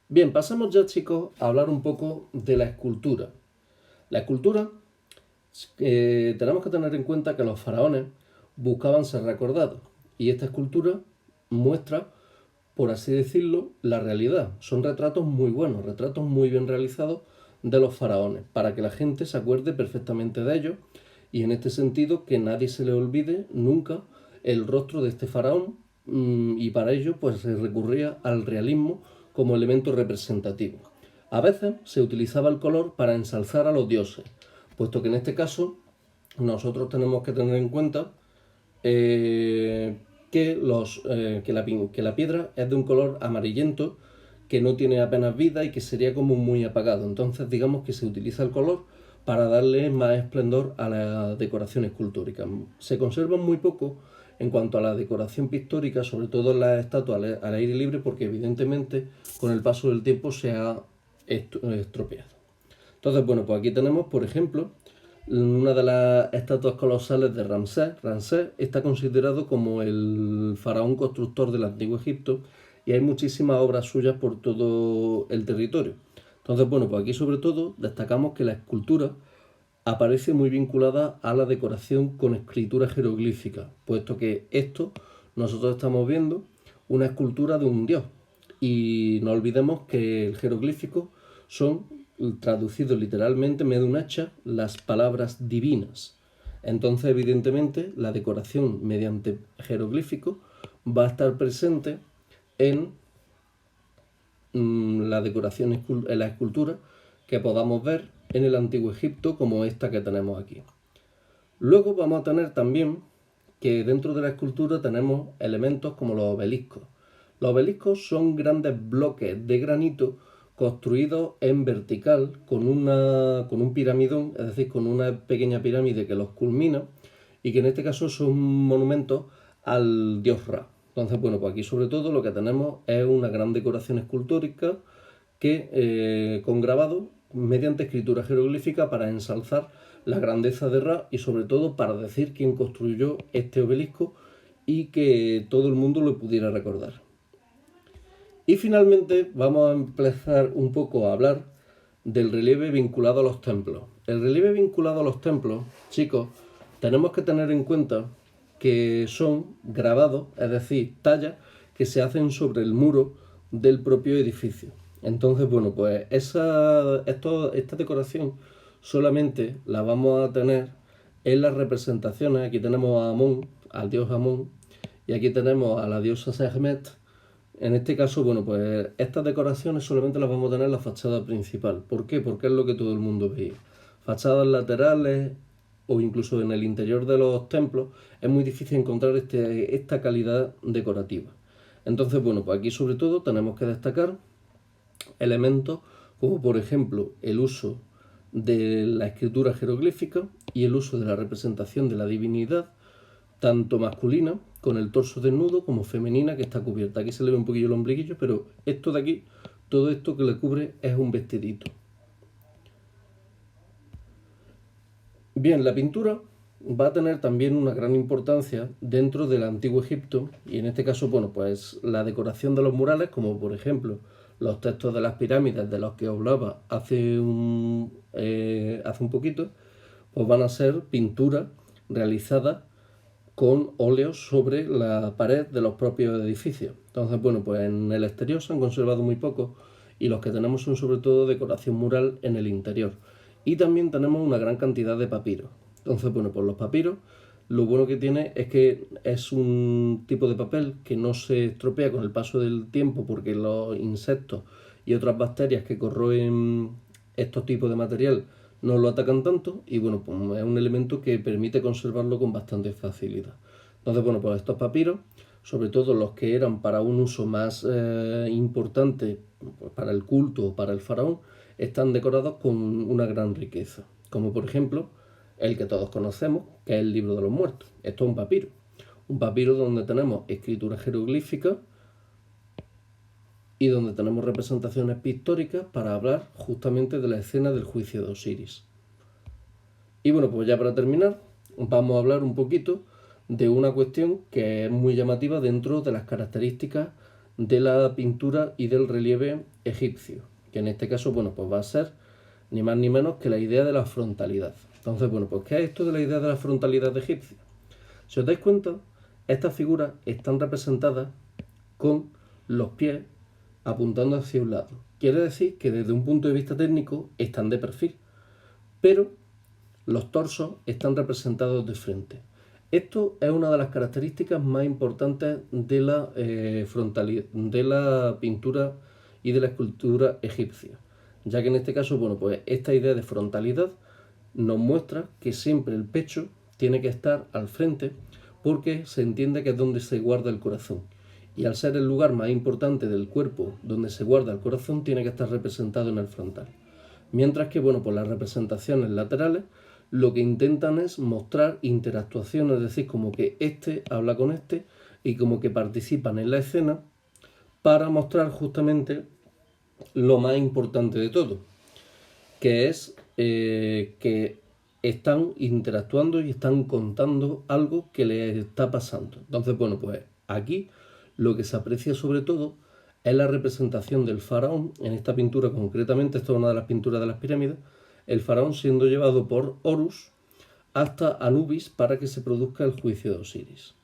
Bien, pasamos ya, chicos, a hablar un poco de la escultura. La escultura, tenemos que tener en cuenta que los faraones buscaban ser recordados y esta escultura muestra, por así decirlo, la realidad. Son retratos muy buenos, retratos muy bien realizados de los faraones, para que la gente se acuerde perfectamente de ellos y en este sentido que nadie se le olvide nunca el rostro de este faraón, y para ello pues se recurría al realismo como elemento representativo. A veces se utilizaba el color para ensalzar a los dioses, puesto que en este caso nosotros tenemos que tener en cuenta que la piedra es de un color amarillento que no tiene apenas vida y que sería como muy apagado. Entonces digamos que se utiliza el color para darle más esplendor a la decoración escultórica. Se conserva muy poco en cuanto a la decoración pictórica, sobre todo en las estatuas al aire libre, porque evidentemente con el paso del tiempo se ha estropeado. Entonces, bueno, pues aquí tenemos, por ejemplo, una de las estatuas colosales de Ramsés. Ramsés está considerado como el faraón constructor del antiguo Egipto y hay muchísimas obras suyas por todo el territorio. Entonces, bueno, pues aquí sobre todo destacamos que la escultura aparece muy vinculada a la decoración con escritura jeroglífica, puesto que esto nosotros estamos viendo una escultura de un dios. Y no olvidemos que el jeroglífico son, traducido literalmente, medio un hacha, las palabras divinas. Entonces, evidentemente, la decoración mediante jeroglífico va a estar presente en la decoración, en la escultura que podamos ver en el antiguo Egipto, como esta que tenemos aquí. Luego vamos a tener también que dentro de la escultura tenemos elementos como los obeliscos. Los obeliscos son grandes bloques de granito construidos en vertical con un piramidón, es decir, con una pequeña pirámide que los culmina y que en este caso son monumentos al dios Ra. Entonces, bueno, pues aquí sobre todo lo que tenemos es una gran decoración escultórica que con grabado mediante escritura jeroglífica para ensalzar la grandeza de Ra y sobre todo para decir quién construyó este obelisco y que todo el mundo lo pudiera recordar. Y finalmente vamos a empezar un poco a hablar del relieve vinculado a los templos. El relieve vinculado a los templos, chicos, tenemos que tener en cuenta que son grabados, es decir, tallas que se hacen sobre el muro del propio edificio. Entonces, bueno, pues esta decoración solamente la vamos a tener en las representaciones. Aquí tenemos a Amón, al dios Amón, y aquí tenemos a la diosa Sekhmet. En este caso, bueno, pues estas decoraciones solamente las vamos a tener en la fachada principal. ¿Por qué? Porque es lo que todo el mundo veía. Fachadas laterales o incluso en el interior de los templos es muy difícil encontrar esta calidad decorativa. Entonces, bueno, pues aquí sobre todo tenemos que destacar elementos como por ejemplo el uso de la escritura jeroglífica y el uso de la representación de la divinidad, tanto masculina, con el torso desnudo, como femenina, que está cubierta. Aquí se le ve un poquillo el ombliguillo, pero esto de aquí, todo esto que le cubre es un vestidito. Bien, la pintura va a tener también una gran importancia dentro del antiguo Egipto y en este caso, bueno, pues la decoración de los murales, como por ejemplo los textos de las pirámides de los que hablaba hace un poquito, pues van a ser pinturas realizadas con óleos sobre la pared de los propios edificios. Entonces, bueno, pues en el exterior se han conservado muy pocos y los que tenemos son sobre todo decoración mural en el interior. Y también tenemos una gran cantidad de papiros. Entonces, bueno, pues los papiros lo bueno que tiene es que es un tipo de papel que no se estropea con el paso del tiempo porque los insectos y otras bacterias que corroen estos tipos de material no lo atacan tanto y bueno, pues es un elemento que permite conservarlo con bastante facilidad. Entonces, bueno, pues estos papiros, sobre todo los que eran para un uso más importante, pues para el culto o para el faraón, están decorados con una gran riqueza, como por ejemplo el que todos conocemos, que es el libro de los muertos. Esto es un papiro donde tenemos escritura jeroglífica y donde tenemos representaciones pictóricas para hablar justamente de la escena del juicio de Osiris. Y bueno, pues ya para terminar, vamos a hablar un poquito de una cuestión que es muy llamativa dentro de las características de la pintura y del relieve egipcio, que en este caso, bueno, pues va a ser ni más ni menos que la idea de la frontalidad. Entonces, bueno, pues ¿qué es esto de la idea de la frontalidad egipcia? Si os dais cuenta, estas figuras están representadas con los pies apuntando hacia un lado. Quiere decir que desde un punto de vista técnico están de perfil, pero los torsos están representados de frente. Esto es una de las características más importantes de de la pintura y de la escultura egipcia, ya que en este caso, bueno, pues esta idea de frontalidad nos muestra que siempre el pecho tiene que estar al frente porque se entiende que es donde se guarda el corazón. Y al ser el lugar más importante del cuerpo donde se guarda el corazón, tiene que estar representado en el frontal. Mientras que, bueno, pues las representaciones laterales lo que intentan es mostrar interactuación, es decir, como que este habla con este y como que participan en la escena para mostrar justamente lo más importante de todo, que es que están interactuando y están contando algo que les está pasando. Entonces, bueno, pues aquí lo que se aprecia sobre todo es la representación del faraón, en esta pintura concretamente, esto es una de las pinturas de las pirámides, el faraón siendo llevado por Horus hasta Anubis para que se produzca el juicio de Osiris.